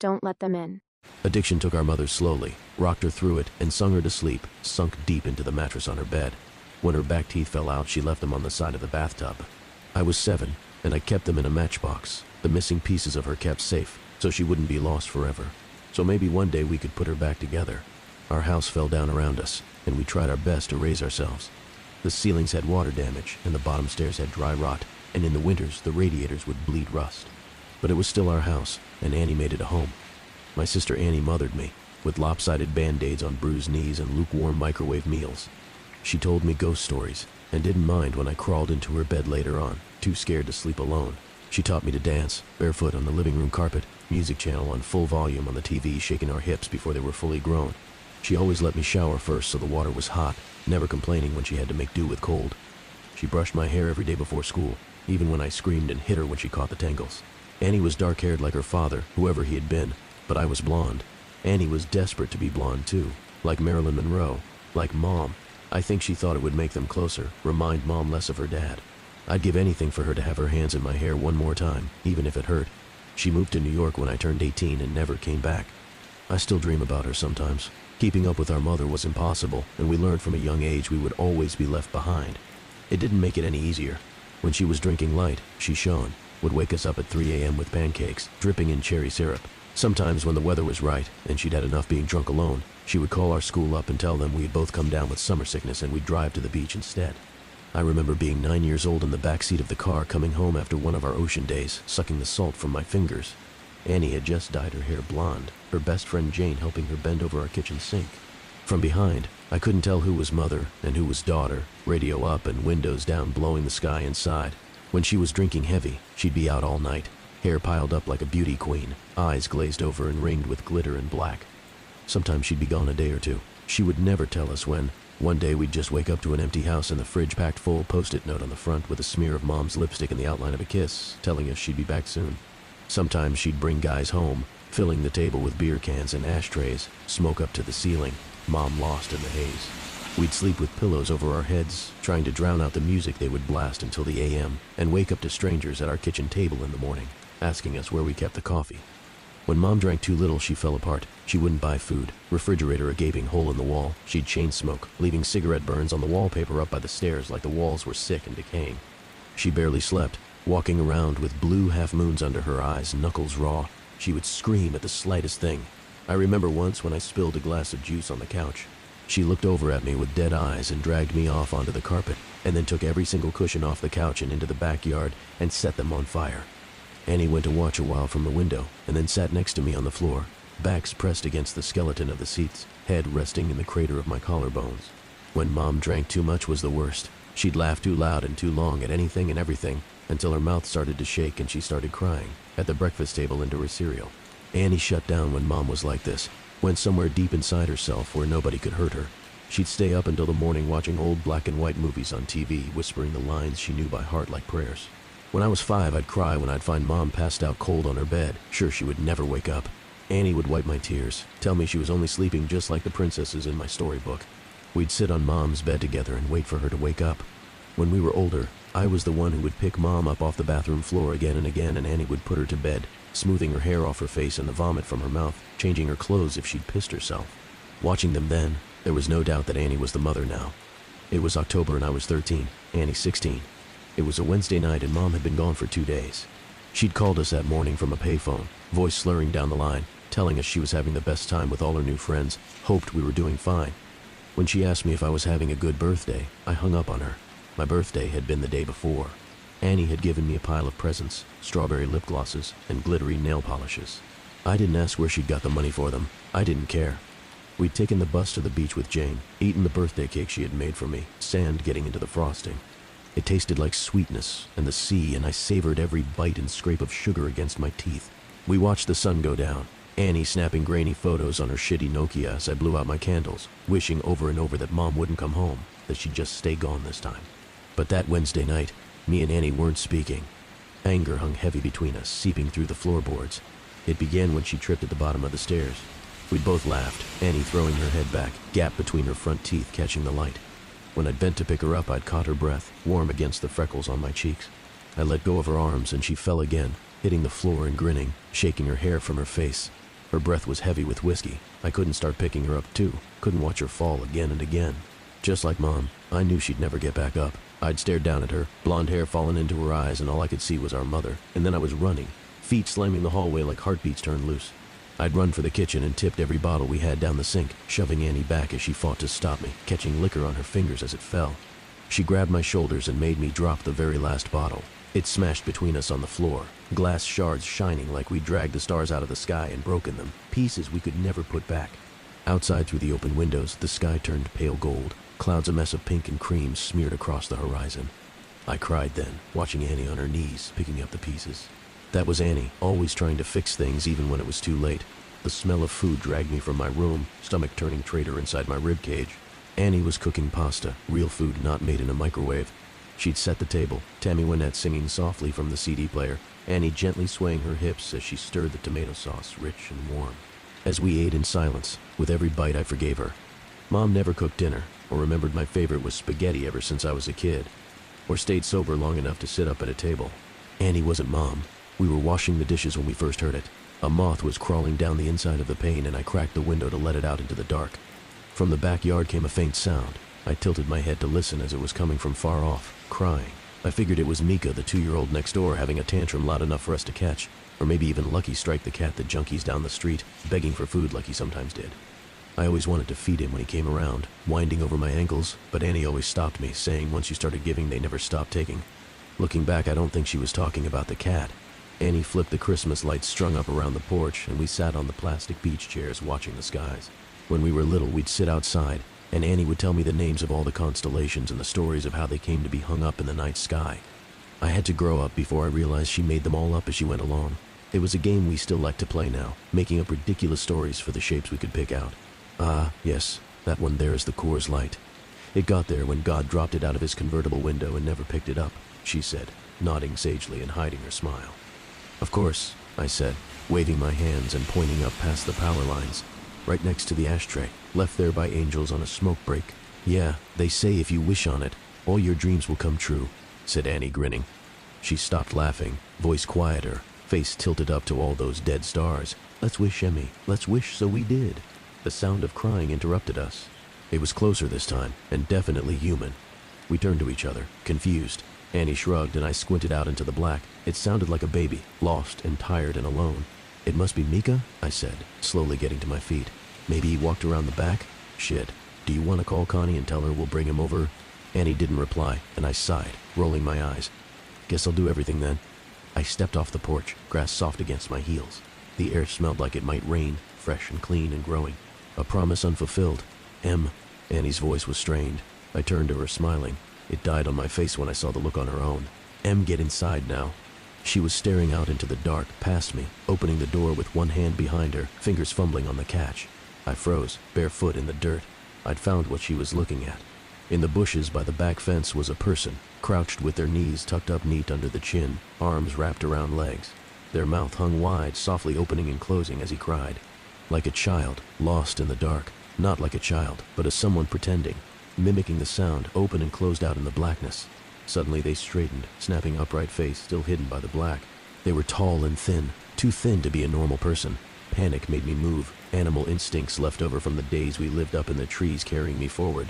Don't let them in. Addiction took our mother slowly, rocked her through it, and sung her to sleep, sunk deep into the mattress on her bed. When her back teeth fell out, she left them on the side of the bathtub. I was 7, and I kept them in a matchbox, the missing pieces of her kept safe, so she wouldn't be lost forever. So maybe one day we could put her back together. Our house fell down around us, and we tried our best to raise ourselves. The ceilings had water damage, and the bottom stairs had dry rot, and in the winters the radiators would bleed rust. But it was still our house, and Annie made it a home. My sister Annie mothered me, with lopsided band-aids on bruised knees and lukewarm microwave meals. She told me ghost stories, and didn't mind when I crawled into her bed later on, too scared to sleep alone. She taught me to dance, barefoot on the living room carpet, music channel on full volume on the TV, shaking our hips before they were fully grown. She always let me shower first so the water was hot, never complaining when she had to make do with cold. She brushed my hair every day before school, even when I screamed and hit her when she caught the tangles. Annie was dark-haired like her father, whoever he had been, but I was blonde. Annie was desperate to be blonde too, like Marilyn Monroe, like Mom. I think she thought it would make them closer, remind Mom less of her dad. I'd give anything for her to have her hands in my hair one more time, even if it hurt. She moved to New York when I turned 18 and never came back. I still dream about her sometimes. Keeping up with our mother was impossible, and we learned from a young age we would always be left behind. It didn't make it any easier. When she was drinking light, she shone, would wake us up at 3 a.m. with pancakes, dripping in cherry syrup. Sometimes when the weather was right, and she'd had enough being drunk alone, she would call our school up and tell them we had both come down with summer sickness and we'd drive to the beach instead. I remember being 9 years old in the back seat of the car coming home after one of our ocean days, sucking the salt from my fingers. Annie had just dyed her hair blonde, her best friend Jane helping her bend over our kitchen sink. From behind, I couldn't tell who was mother and who was daughter, radio up and windows down blowing the sky inside. When she was drinking heavy, she'd be out all night, hair piled up like a beauty queen, eyes glazed over and ringed with glitter and black. Sometimes she'd be gone a day or two. She would never tell us when. One day we'd just wake up to an empty house and the fridge packed full, post-it note on the front with a smear of Mom's lipstick and the outline of a kiss, telling us she'd be back soon. Sometimes she'd bring guys home, filling the table with beer cans and ashtrays, smoke up to the ceiling, Mom lost in the haze. We'd sleep with pillows over our heads, trying to drown out the music they would blast until the a.m., and wake up to strangers at our kitchen table in the morning, asking us where we kept the coffee. When Mom drank too little, she fell apart. She wouldn't buy food, refrigerator a gaping hole in the wall. She'd chain smoke, leaving cigarette burns on the wallpaper up by the stairs like the walls were sick and decaying. She barely slept, walking around with blue half-moons under her eyes, knuckles raw. She would scream at the slightest thing. I remember once when I spilled a glass of juice on the couch. She looked over at me with dead eyes and dragged me off onto the carpet, and then took every single cushion off the couch and into the backyard and set them on fire. Annie went to watch a while from the window, and then sat next to me on the floor, backs pressed against the skeleton of the seats, head resting in the crater of my collarbones. When Mom drank too much was the worst. She'd laugh too loud and too long at anything and everything, until her mouth started to shake and she started crying, at the breakfast table into her cereal. Annie shut down when Mom was like this, went somewhere deep inside herself where nobody could hurt her. She'd stay up until the morning watching old black and white movies on TV, whispering the lines she knew by heart like prayers. When I was 5, I'd cry when I'd find Mom passed out cold on her bed, sure she would never wake up. Annie would wipe my tears, tell me she was only sleeping just like the princesses in my storybook. We'd sit on Mom's bed together and wait for her to wake up. When we were older, I was the one who would pick Mom up off the bathroom floor again and again, and Annie would put her to bed, smoothing her hair off her face and the vomit from her mouth, changing her clothes if she'd pissed herself. Watching them then, there was no doubt that Annie was the mother now. It was October and I was 13, Annie 16. It was a Wednesday night and Mom had been gone for 2 days. She'd called us that morning from a payphone, voice slurring down the line, telling us she was having the best time with all her new friends, hoped we were doing fine. When she asked me if I was having a good birthday, I hung up on her. My birthday had been the day before. Annie had given me a pile of presents, strawberry lip glosses, and glittery nail polishes. I didn't ask where she'd got the money for them. I didn't care. We'd taken the bus to the beach with Jane, eaten the birthday cake she had made for me, sand getting into the frosting. It tasted like sweetness and the sea, and I savored every bite and scrape of sugar against my teeth. We watched the sun go down, Annie snapping grainy photos on her shitty Nokia as I blew out my candles, wishing over and over that Mom wouldn't come home, that she'd just stay gone this time. But that Wednesday night, me and Annie weren't speaking. Anger hung heavy between us, seeping through the floorboards. It began when she tripped at the bottom of the stairs. We'd both laughed, Annie throwing her head back, gap between her front teeth catching the light. When I'd bent to pick her up, I'd caught her breath, warm against the freckles on my cheeks. I let go of her arms and she fell again, hitting the floor and grinning, shaking her hair from her face. Her breath was heavy with whiskey. I couldn't start picking her up too. Couldn't watch her fall again and again. Just like Mom, I knew she'd never get back up. I'd stared down at her, blonde hair falling into her eyes, and all I could see was our mother. And then I was running, feet slamming the hallway like heartbeats turned loose. I'd run for the kitchen and tipped every bottle we had down the sink, shoving Annie back as she fought to stop me, catching liquor on her fingers as it fell. She grabbed my shoulders and made me drop the very last bottle. It smashed between us on the floor, glass shards shining like we'd dragged the stars out of the sky and broken them, pieces we could never put back. Outside through the open windows, the sky turned pale gold, clouds a mess of pink and cream smeared across the horizon. I cried then, watching Annie on her knees, picking up the pieces. That was Annie, always trying to fix things even when it was too late. The smell of food dragged me from my room, stomach turning traitor inside my rib cage. Annie was cooking pasta, real food not made in a microwave. She'd set the table, Tammy Wynette singing softly from the CD player, Annie gently swaying her hips as she stirred the tomato sauce, rich and warm. As we ate in silence, with every bite I forgave her. Mom never cooked dinner, or remembered my favorite was spaghetti ever since I was a kid, or stayed sober long enough to sit up at a table. Annie wasn't Mom. We were washing the dishes when we first heard it. A moth was crawling down the inside of the pane and I cracked the window to let it out into the dark. From the backyard came a faint sound. I tilted my head to listen as it was coming from far off, crying. I figured it was Mika, the 2-year-old next door, having a tantrum loud enough for us to catch, or maybe even Lucky Strike the cat that junkies down the street, begging for food like he sometimes did. I always wanted to feed him when he came around, winding over my ankles, but Annie always stopped me, saying once you started giving, they never stopped taking. Looking back, I don't think she was talking about the cat. Annie flipped the Christmas lights strung up around the porch, and we sat on the plastic beach chairs watching the skies. When we were little, we'd sit outside, and Annie would tell me the names of all the constellations and the stories of how they came to be hung up in the night sky. I had to grow up before I realized she made them all up as she went along. It was a game we still like to play now, making up ridiculous stories for the shapes we could pick out. Ah, yes, that one there is the Coors Light. It got there when God dropped it out of his convertible window and never picked it up, she said, nodding sagely and hiding her smile. Of course, I said, waving my hands and pointing up past the power lines, right next to the ashtray, left there by angels on a smoke break. Yeah, they say if you wish on it, all your dreams will come true, said Annie, grinning. She stopped laughing, voice quieter, face tilted up to all those dead stars. Let's wish, Emmy, let's wish, so we did. The sound of crying interrupted us. It was closer this time, and definitely human. We turned to each other, confused. Annie shrugged and I squinted out into the black. It sounded like a baby, lost and tired and alone. It must be Mika, I said, slowly getting to my feet. Maybe he walked around the back? Shit. Do you want to call Connie and tell her we'll bring him over? Annie didn't reply, and I sighed, rolling my eyes. Guess I'll do everything then. I stepped off the porch, grass soft against my heels. The air smelled like it might rain, fresh and clean and growing. A promise unfulfilled. Annie's voice was strained. I turned to her, smiling. It died on my face when I saw the look on her own. Get inside now. She was staring out into the dark, past me, opening the door with one hand behind her, fingers fumbling on the catch. I froze, barefoot in the dirt. I'd found what she was looking at. In the bushes by the back fence was a person, crouched with their knees tucked up neat under the chin, arms wrapped around legs. Their mouth hung wide, softly opening and closing as he cried. Like a child, lost in the dark. Not like a child, but as someone pretending, mimicking the sound, open and closed out in the blackness. Suddenly they straightened, snapping upright face still hidden by the black. They were tall and thin, too thin to be a normal person. Panic made me move, animal instincts left over from the days we lived up in the trees carrying me forward.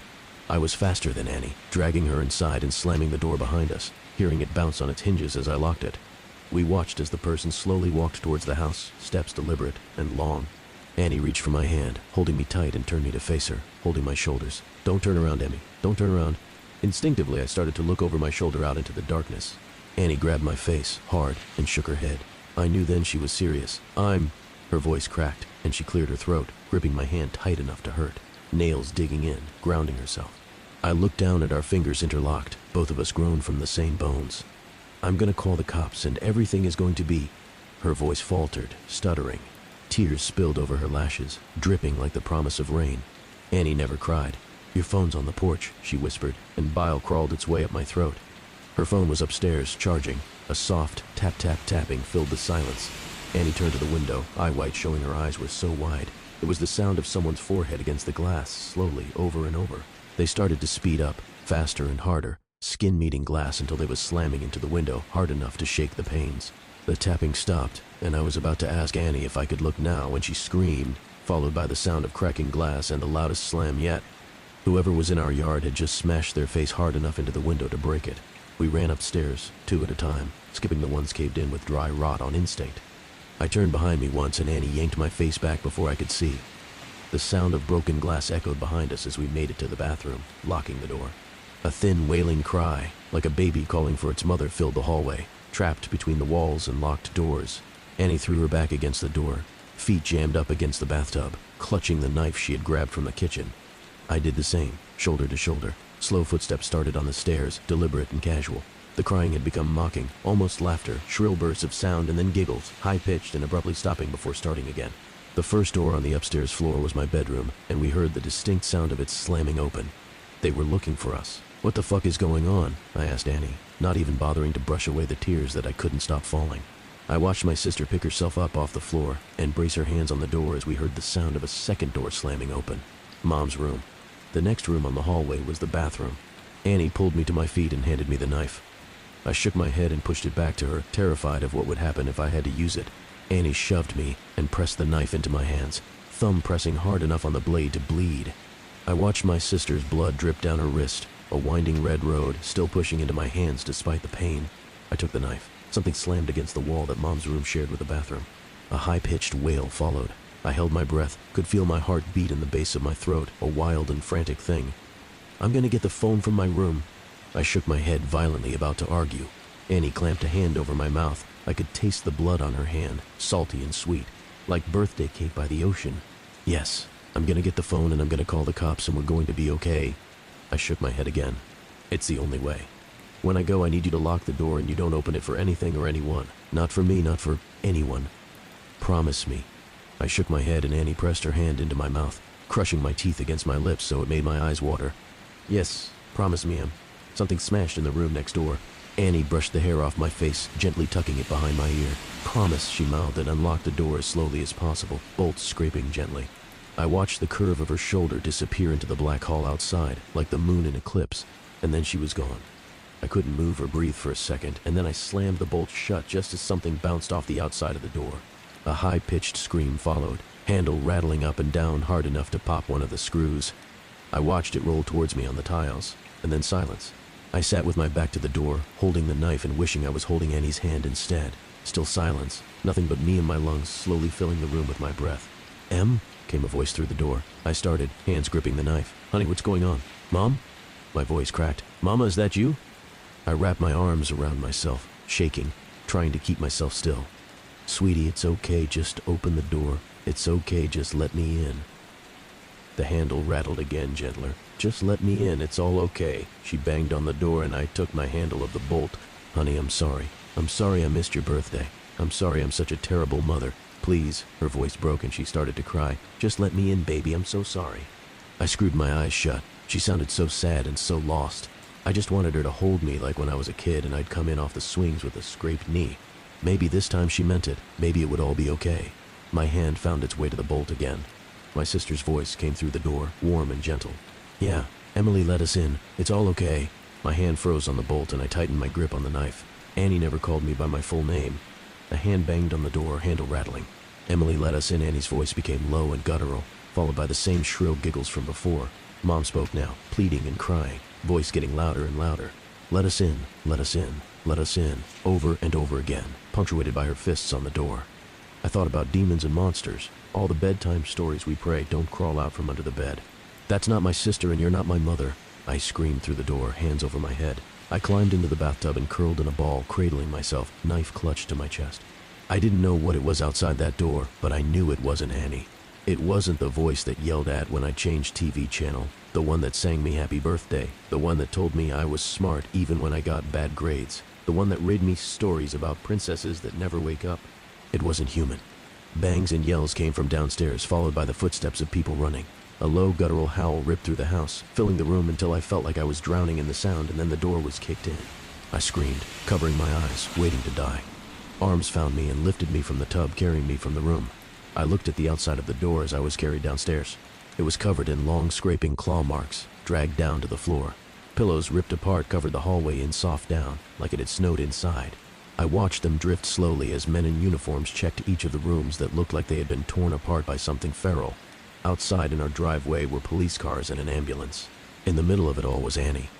I was faster than Annie, dragging her inside and slamming the door behind us, hearing it bounce on its hinges as I locked it. We watched as the person slowly walked towards the house, steps deliberate and long. Annie reached for my hand, holding me tight and turned me to face her, holding my shoulders. Don't turn around, Emmy. Don't turn around. Instinctively, I started to look over my shoulder out into the darkness. Annie grabbed my face, hard, and shook her head. I knew then she was serious. Her voice cracked, and she cleared her throat, gripping my hand tight enough to hurt, nails digging in, grounding herself. I looked down at our fingers interlocked, both of us grown from the same bones. I'm gonna call the cops, and everything is going to be... Her voice faltered, stuttering. Tears spilled over her lashes, dripping like the promise of rain. Annie never cried. Your phone's on the porch, she whispered, and bile crawled its way up my throat. Her phone was upstairs, charging. A soft tap-tap-tapping filled the silence. Annie turned to the window, eye white, showing her eyes were so wide. It was the sound of someone's forehead against the glass, slowly, over and over. They started to speed up, faster and harder, skin meeting glass until they was slamming into the window, hard enough to shake the panes. The tapping stopped, and I was about to ask Annie if I could look now when she screamed, followed by the sound of cracking glass and the loudest slam yet. Whoever was in our yard had just smashed their face hard enough into the window to break it. We ran upstairs, 2 at a time, skipping the ones caved in with dry rot on instinct. I turned behind me once and Annie yanked my face back before I could see. The sound of broken glass echoed behind us as we made it to the bathroom, locking the door. A thin, wailing cry, like a baby calling for its mother, filled the hallway, trapped between the walls and locked doors. Annie threw her back against the door, feet jammed up against the bathtub, clutching the knife she had grabbed from the kitchen. I did the same, shoulder to shoulder. Slow footsteps started on the stairs, deliberate and casual. The crying had become mocking, almost laughter, shrill bursts of sound and then giggles, high-pitched and abruptly stopping before starting again. The first door on the upstairs floor was my bedroom, and we heard the distinct sound of it slamming open. They were looking for us. "What the fuck is going on?" I asked Annie, not even bothering to brush away the tears that I couldn't stop falling. I watched my sister pick herself up off the floor and brace her hands on the door as we heard the sound of a second door slamming open. Mom's room. The next room on the hallway was the bathroom. Annie pulled me to my feet and handed me the knife. I shook my head and pushed it back to her, terrified of what would happen if I had to use it. Annie shoved me and pressed the knife into my hands, thumb pressing hard enough on the blade to bleed. I watched my sister's blood drip down her wrist, a winding red road still pushing into my hands despite the pain. I took the knife. Something slammed against the wall that Mom's room shared with the bathroom. A high-pitched wail followed. I held my breath, could feel my heart beat in the base of my throat, a wild and frantic thing. "I'm gonna get the phone from my room." I shook my head violently, about to argue. Annie clamped a hand over my mouth. I could taste the blood on her hand, salty and sweet, like birthday cake by the ocean. "Yes, I'm gonna get the phone and I'm gonna call the cops and we're going to be okay." I shook my head again. "It's the only way. When I go, I need you to lock the door and you don't open it for anything or anyone. Not for me, not for anyone. Promise me." I shook my head and Annie pressed her hand into my mouth, crushing my teeth against my lips so it made my eyes water. "Yes, promise me, Em." Something smashed in the room next door. Annie brushed the hair off my face, gently tucking it behind my ear. "Promise," she mouthed, and unlocked the door as slowly as possible, bolts scraping gently. I watched the curve of her shoulder disappear into the black hall outside, like the moon in eclipse, and then she was gone. I couldn't move or breathe for a second, and then I slammed the bolt shut just as something bounced off the outside of the door. A high-pitched scream followed, handle rattling up and down hard enough to pop one of the screws. I watched it roll towards me on the tiles, and then silence. I sat with my back to the door, holding the knife and wishing I was holding Annie's hand instead. Still silence, nothing but me and my lungs slowly filling the room with my breath. "Em?" came a voice through the door. I started, hands gripping the knife. "Honey, what's going on? Mom?" My voice cracked. "Mama, is that you?" I wrapped my arms around myself, shaking, trying to keep myself still. "Sweetie, it's okay, just open the door. It's okay, just let me in." The handle rattled again, gentler. "Just let me in, it's all okay." She banged on the door and I took my handle of the bolt. "Honey, I'm sorry. I'm sorry I missed your birthday. I'm sorry I'm such a terrible mother. Please." Her voice broke and she started to cry. "Just let me in, baby, I'm so sorry." I screwed my eyes shut. She sounded so sad and so lost. I just wanted her to hold me like when I was a kid and I'd come in off the swings with a scraped knee. Maybe this time she meant it. Maybe it would all be okay. My hand found its way to the bolt again. My sister's voice came through the door, warm and gentle. "Yeah, Emily let us in. It's all okay." My hand froze on the bolt and I tightened my grip on the knife. Annie never called me by my full name. A hand banged on the door, handle rattling. "Emily let us in." Annie's voice became low and guttural, followed by the same shrill giggles from before. Mom spoke now, pleading and crying, voice getting louder and louder. "Let us in, let us in, let us in," over and over again, punctuated by her fists on the door. I thought about demons and monsters, all the bedtime stories we pray don't crawl out from under the bed. "That's not my sister and you're not my mother," I screamed through the door, hands over my head. I climbed into the bathtub and curled in a ball, cradling myself, knife clutched to my chest. I didn't know what it was outside that door, but I knew it wasn't Annie. It wasn't the voice that yelled at when I changed TV channel, the one that sang me happy birthday, the one that told me I was smart even when I got bad grades, the one that read me stories about princesses that never wake up. It wasn't human. Bangs and yells came from downstairs, followed by the footsteps of people running. A low guttural howl ripped through the house, filling the room until I felt like I was drowning in the sound, and then the door was kicked in. I screamed, covering my eyes, waiting to die. Arms found me and lifted me from the tub, carrying me from the room. I looked at the outside of the door as I was carried downstairs. It was covered in long, scraping claw marks, dragged down to the floor. Pillows ripped apart covered the hallway in soft down, like it had snowed inside. I watched them drift slowly as men in uniforms checked each of the rooms that looked like they had been torn apart by something feral. Outside in our driveway were police cars and an ambulance. In the middle of it all was Annie,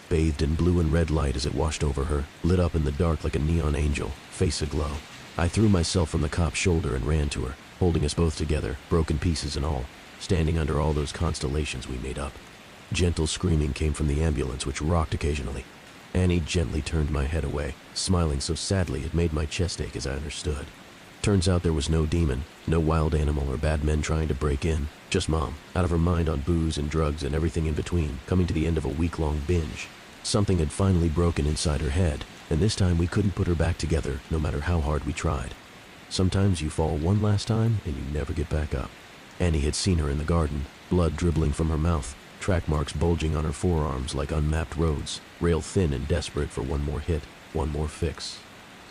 bathed in blue and red light as it washed over her, lit up in the dark like a neon angel, face aglow. I threw myself from the cop's shoulder and ran to her, holding us both together, broken pieces and all, standing under all those constellations we made up. Gentle screaming came from the ambulance, which rocked occasionally. Annie gently turned my head away, smiling so sadly it made my chest ache as I understood. Turns out there was no demon, no wild animal or bad men trying to break in, just Mom, out of her mind on booze and drugs and everything in between, coming to the end of a week-long binge. Something had finally broken inside her head, and this time we couldn't put her back together, no matter how hard we tried. Sometimes you fall one last time and you never get back up. Annie had seen her in the garden, blood dribbling from her mouth, track marks bulging on her forearms like unmapped roads, rail thin and desperate for one more hit, one more fix.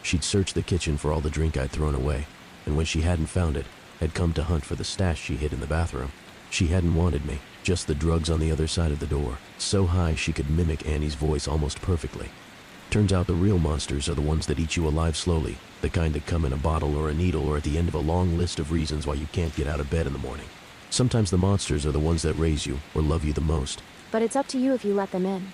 She'd searched the kitchen for all the drink I'd thrown away, and when she hadn't found it, had come to hunt for the stash she hid in the bathroom. She hadn't wanted me, just the drugs on the other side of the door, so high she could mimic Annie's voice almost perfectly. Turns out the real monsters are the ones that eat you alive slowly, the kind that come in a bottle or a needle or at the end of a long list of reasons why you can't get out of bed in the morning. Sometimes the monsters are the ones that raise you or love you the most. But it's up to you if you let them in.